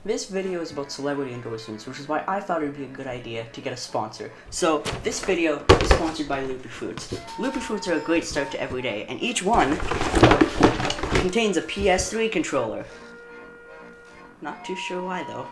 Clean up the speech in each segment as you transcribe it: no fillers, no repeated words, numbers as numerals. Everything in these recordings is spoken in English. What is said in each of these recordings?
This video is about celebrity endorsements, which is why I thought it would be a good idea to get a sponsor. So, this video is sponsored by Loopy Fruits. Loopy Fruits are a great start to every day, and each one contains a PS3 controller. Not too sure why, though.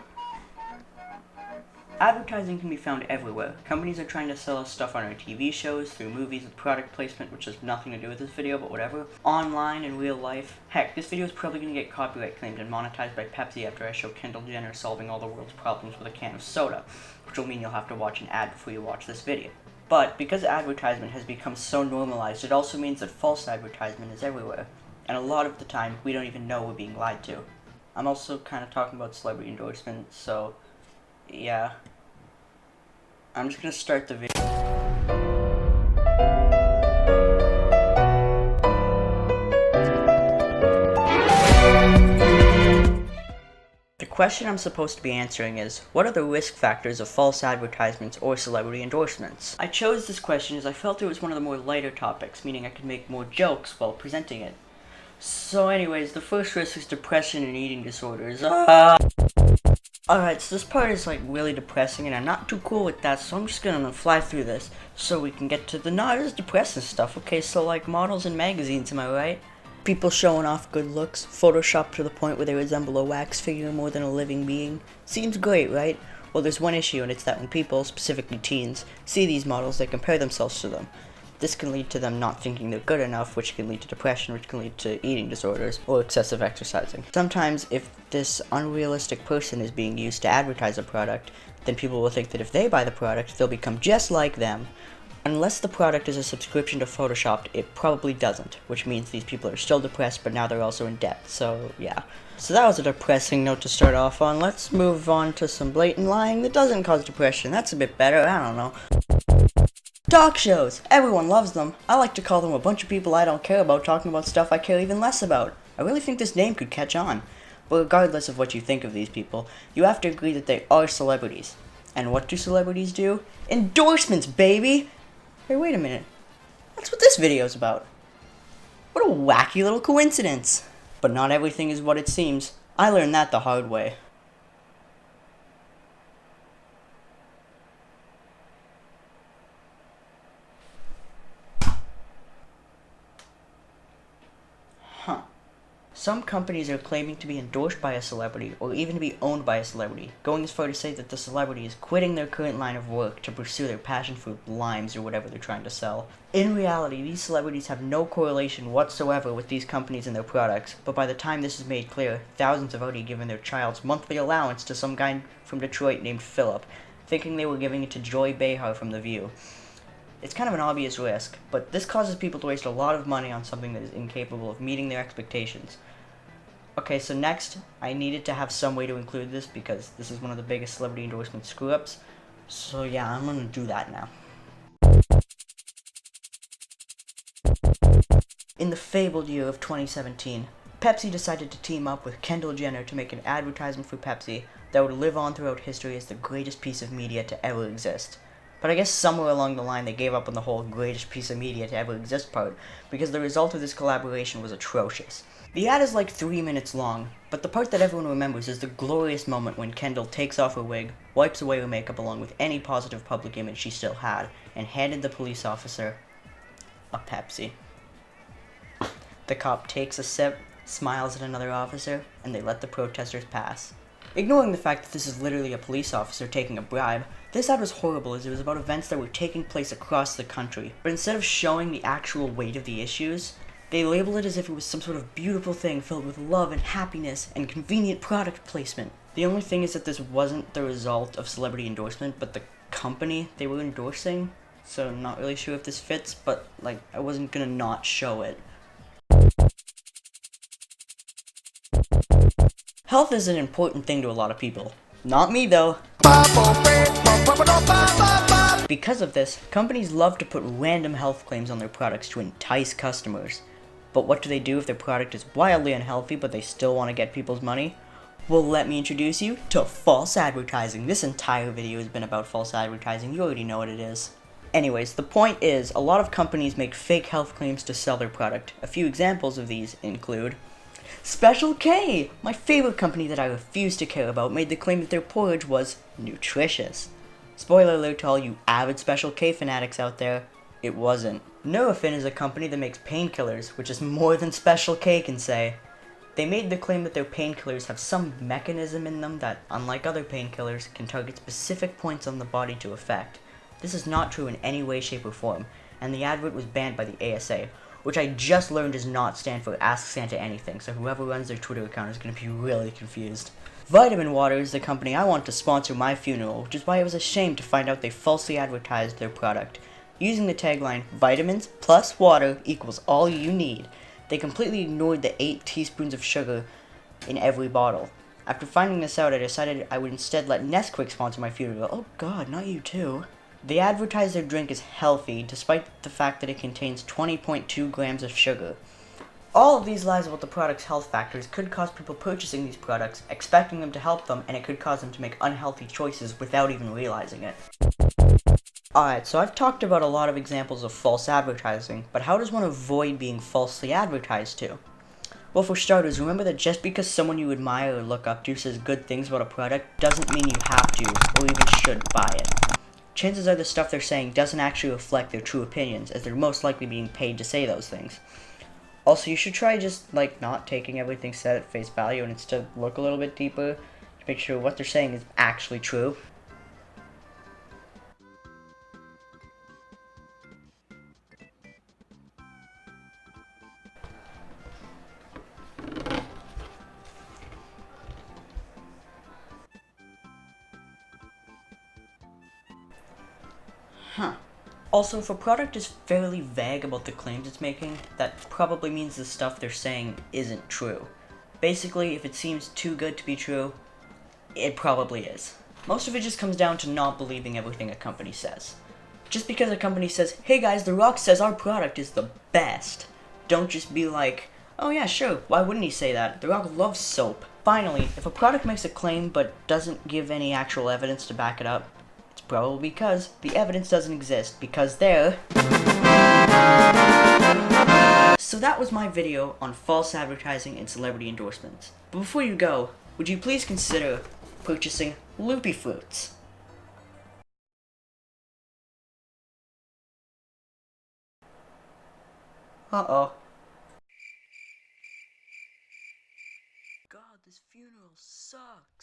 Advertising can be found everywhere. Companies are trying to sell us stuff on our TV shows, through movies with product placement, which has nothing to do with this video, but whatever. Online, in real life. Heck, this video is probably going to get copyright claimed and monetized by Pepsi after I show Kendall solving all the world's problems with a can of soda, which will mean you'll have to watch an ad before you watch this video. But, because advertisement has become so normalized, it also means that false advertisement is everywhere. And a lot of the time, we don't even know we're being lied to. I'm also kind of talking about celebrity endorsements, so yeah. I'm just gonna start the video. The question I'm supposed to be answering is, what are the risk factors of false advertisements or celebrity endorsements? I chose this question as I felt it was one of the more lighter topics, meaning I could make more jokes while presenting it. So anyways, the first risk is depression and eating disorders. Alright, so this part is like really depressing and I'm not too cool with that, so I'm just gonna fly through this so we can get to the not as depressing stuff. Okay, so like models in magazines, am I right? People showing off good looks, photoshopped to the point where they resemble a wax figure more than a living being. Seems great, right? Well, there's one issue, and it's that when people, specifically teens, see these models, they compare themselves to them. This can lead to them not thinking they're good enough, which can lead to depression, which can lead to eating disorders, or excessive exercising. Sometimes, if this unrealistic person is being used to advertise a product, then people will think that if they buy the product, they'll become just like them. Unless the product is a subscription to Photoshop, it probably doesn't, which means these people are still depressed, but now they're also in debt, so yeah. So that was a depressing note to start off on. Let's move on to some blatant lying that doesn't cause depression. That's a bit better, I don't know. Talk shows! Everyone loves them. I like to call them a bunch of people I don't care about talking about stuff I care even less about. I really think this name could catch on. But regardless of what you think of these people, you have to agree that they are celebrities. And what do celebrities do? Endorsements, baby! Hey, wait a minute. That's what this video's about. What a wacky little coincidence. But not everything is what it seems. I learned that the hard way. Some companies are claiming to be endorsed by a celebrity, or even to be owned by a celebrity, going as far to say that the celebrity is quitting their current line of work to pursue their passion for limes or whatever they're trying to sell. In reality, these celebrities have no correlation whatsoever with these companies and their products, but by the time this is made clear, thousands have already given their child's monthly allowance to some guy from Detroit named Philip, thinking they were giving it to Joy Behar from The View. It's kind of an obvious risk, but this causes people to waste a lot of money on something that is incapable of meeting their expectations. Okay, so next, I needed to have some way to include this because this is one of the biggest celebrity endorsement screw-ups. So yeah, I'm gonna do that now. In the fabled year of 2017, Pepsi decided to team up with Kendall Jenner to make an advertisement for Pepsi that would live on throughout history as the greatest piece of media to ever exist. But I guess somewhere along the line they gave up on the whole greatest piece of media to ever exist part, because the result of this collaboration was atrocious. The ad is like 3 minutes long, but the part that everyone remembers is the glorious moment when Kendall takes off her wig, wipes away her makeup along with any positive public image she still had, and handed the police officer a Pepsi. The cop takes a sip, smiles at another officer, and they let the protesters pass. Ignoring the fact that this is literally a police officer taking a bribe, this ad was horrible as it was about events that were taking place across the country. But instead of showing the actual weight of the issues, they labeled it as if it was some sort of beautiful thing filled with love and happiness and convenient product placement. The only thing is that this wasn't the result of celebrity endorsement, but the company they were endorsing. So I'm not really sure if this fits, but like, I wasn't gonna not show it. Health is an important thing to a lot of people. Not me though. Because of this, companies love to put random health claims on their products to entice customers. But what do they do if their product is wildly unhealthy but they still want to get people's money? Well, let me introduce you to false advertising. This entire video has been about false advertising. You already know what it is. Anyways, the point is, a lot of companies make fake health claims to sell their product. A few examples of these include Special K! My favorite company that I refuse to care about made the claim that their porridge was nutritious. Spoiler alert to all you avid Special K fanatics out there, it wasn't. Nurofen is a company that makes painkillers, which is more than Special K can say. They made the claim that their painkillers have some mechanism in them that, unlike other painkillers, can target specific points on the body to affect. This is not true in any way, shape, or form, and the advert was banned by the ASA, which I just learned does not stand for Ask Santa Anything, so whoever runs their Twitter account is going to be really confused. Vitamin Water is the company I want to sponsor my funeral, which is why it was a shame to find out they falsely advertised their product. Using the tagline, vitamins plus water equals all you need, they completely ignored the 8 teaspoons of sugar in every bottle. After finding this out, I decided I would instead let Nesquik sponsor my funeral. Oh god, not you too. They advertise their drink as healthy, despite the fact that it contains 20.2 grams of sugar. All of these lies about the product's health factors could cause people purchasing these products, expecting them to help them, and it could cause them to make unhealthy choices without even realizing it. Alright, so I've talked about a lot of examples of false advertising, but how does one avoid being falsely advertised to? Well, for starters, remember that just because someone you admire or look up to says good things about a product doesn't mean you have to, or even should, buy it. Chances are the stuff they're saying doesn't actually reflect their true opinions, as they're most likely being paid to say those things. Also, you should try just, not taking everything said at face value and instead look a little bit deeper to make sure what they're saying is actually true. Huh. Also, if a product is fairly vague about the claims it's making, that probably means the stuff they're saying isn't true. Basically, if it seems too good to be true, it probably is. Most of it just comes down to not believing everything a company says. Just because a company says, hey guys, The Rock says our product is the best, don't just be like, oh yeah, sure, why wouldn't he say that? The Rock loves soap. Finally, if a product makes a claim but doesn't give any actual evidence to back it up, it's probably because the evidence doesn't exist, because they're... So that was my video on false advertising and celebrity endorsements. But before you go, would you please consider purchasing Loopy Fruits? Uh-oh. God, this funeral sucks.